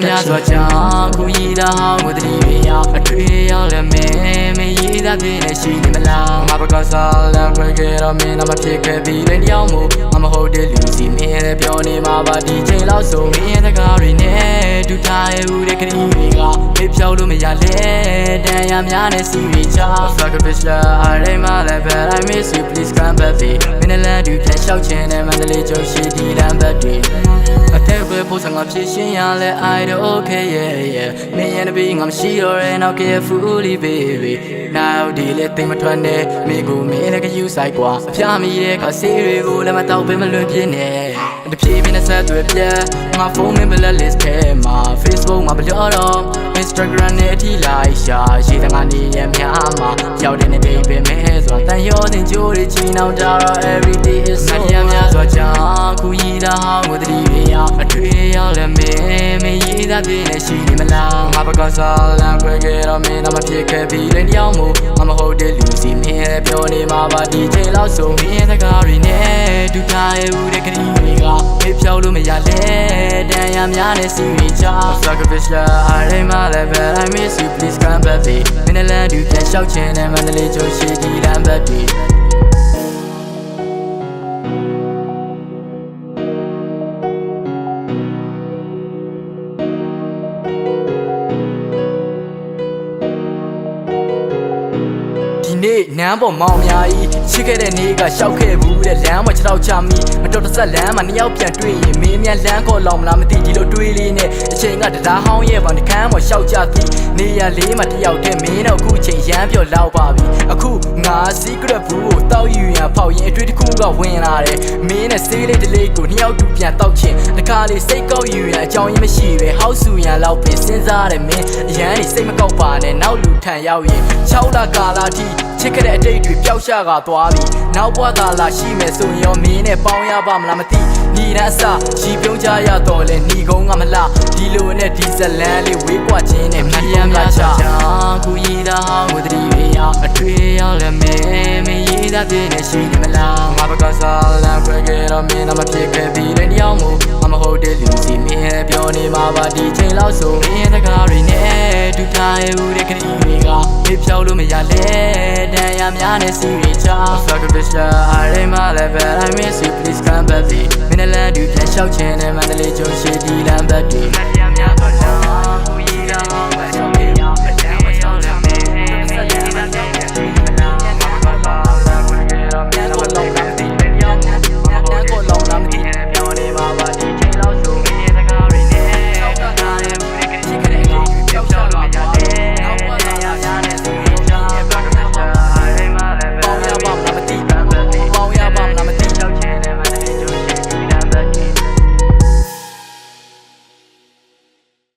များစွာကြောင့်ခုရည်သားဟောင်းကိုတတိတွေရောက်အတွေ့ရောက်လည်းမင်းရည်သားပြည့်နေရှိနေမလားငါဘကစားလမ်းခွဲခဲ့တော့မင်းတော့မဖြစ်ခဲ့ပြီလေတယောက်မို့ငါမဟုတ်တဲ့လူစီမင်းလည်းပြောနေမှာပါဒီချိန်လောက်ဆိုမင်းတကားတွေနဲ့ဒူထားရဲ့ဦးတဲ့ကလေးတွေကမေးဖြောက်လို့မရလဲတန်ရများနဲ့စီရီချောင်း Fuck a bitch la I my life but I miss you please come back me မင်းလည်းဒူပြန်လျှောက်ချင်တဲ့မန္တလေးကျုံရှိဒီလမ်းဘက်တွေအထက်ပဲဖို့ဆောင်ငါဖြစ်ရှင်ရလဲ I don't okay yeah မင်းရဲ့နဘေးငါမရှိတော့တဲ့နောက်ကရဲ့ fully baby now ဒီလေသိမထွက်နဲ့မိကိုမင်းလည်းကယူဆိုင်ကွာအဖျားမိတဲ့ခါဆေးတွေကိုလည်းမတော့ပဲမလွန်ပြင်းနဲ့တဖြည်းဖြည်းနဲ့ဆက်သွယ်ပြငါဖုန်းမင်းဘလက် list ထဲမှာ Facebook မှာဘလို့တော့ Instagram နဲ့အထိလိုက်ရှာရှိတဲ့ငါနေရများမှာရောက်တဲ့နေ့ပဲမဲဆိုတာတန်ရောတင်ကြိုးတွေချီနှောင်ကြတော့ everyday is so ငါများစွာကြောင့်ခုရည်သားဟောင်းကိုတတိတွေရောက်အတွေ့ရောက်လည်းမင်းရည်သားပြည့်နေရှိနေမလားငါဘကစားလမ်းခွဲခဲ့တော့မင်းတော့မဖြစ်ခဲ့ပြီလေတယောက်မို့ငါမဟုတ်တဲ့လူစီမင်းလည်းပြောနေမှာပါဒီချိန်လောက်ဆိုမင်းတကားတွေနဲ့ဒူထားရဲ့ဦးတဲ့ကလေးတွေကမေးဖြောက်လို့မရလဲတန်ရများနဲ့စီရီချောင်း Fuck a bitch la I my life but I miss you please come back me မင်းလည်းဒူပြန်လျှောက်ချင်တဲ့မန္တလေးကျုံရှိဒီလမ်းဘက်တွေနေ့နမ်းပေါ်မောင်များကြီးချစ်ခဲ့တဲ့နေ့ကရှောက်ခဲ့ဘူးတဲ့လမ်းမှာခြေထောက်ချမိမတော်တဆလမ်းမှာနှစ်ယောက်ပြန်တွေ့ရင်မင်းမြန်လမ်းခေါ်လောင်မလားမသိဒီလိုတွေးလေးနဲ့အချိန်ကတရားဟောင်းရဲ့ဘောင်တခမ်းပေါ်ရှောက်ကြသည်နေရလေးမှာတယောက်တည်းမင်းတော့အခုချိန်ရမ်းပြော့လောက်ပါပြီအခုငါ secret ဘူးကိုတောက်ယူရန်ဖောက်ရင်အတွေ့တစ်ခုကဝင်လာတယ်မင်းနဲ့ဆေးလေးတလေးကိုနှစ်ယောက်တူပြန်တောက်ချင်တခါလေးစိတ်ကောက်ယူရန်အကြောင်းရင်းမရှိပဲဟောက်ဆူရန်လောက်ပဲစဉ်းစားတယ်မင်းအရန်နေစိတ်မကောက်ပါနဲ့နောက်လူထန်ရောက်ရင်6လကာလာထိချစ်ခဲ့တဲ့အတိတ်တွေပျောက်ရှာကသွားပြီနောက်ဘဝသာလာရှိမယ်ဆိုရင်ရောမင်းနဲ့ပေါင်းရပါမလားမသိညီတန်းအစရီပြုံးကြရတော့လဲညီကုန်းကမလားဒီလိုနဲ့ဒီဇလန်လေးဝေးကွာခြင်းနဲ့မြည်များချခုရည်သားဟောင်းကိုတတိတွေရောက်အတွေ့ရောက်လဲမင်းရည်သားပြည့်နေရှိနေမလားငါဘကစားလမ်းခွဲခဲ့တော့မင်းတော့မဖြစ်ခဲ့ပြီလေတယောက်မို့ငါမဟုတ်တဲ့လူစီမင်းပြောနေမှာပါဒီချိန်လောက်ဆိုမင်းတကားတွေနဲ့ဒူထားရဲ့ဦးတဲ့ကလေးတွေကမေးဖြောက်လို့မရလဲတန်ရများနဲ့စီရီချောင်း Fuck a bitch la I my life but I miss you please come back me မင်းလည်းဒူပြန်လျှောက်ချင်တဲ့မန္တလေးကျုံရှိဒီလမ်းဘက်တွေ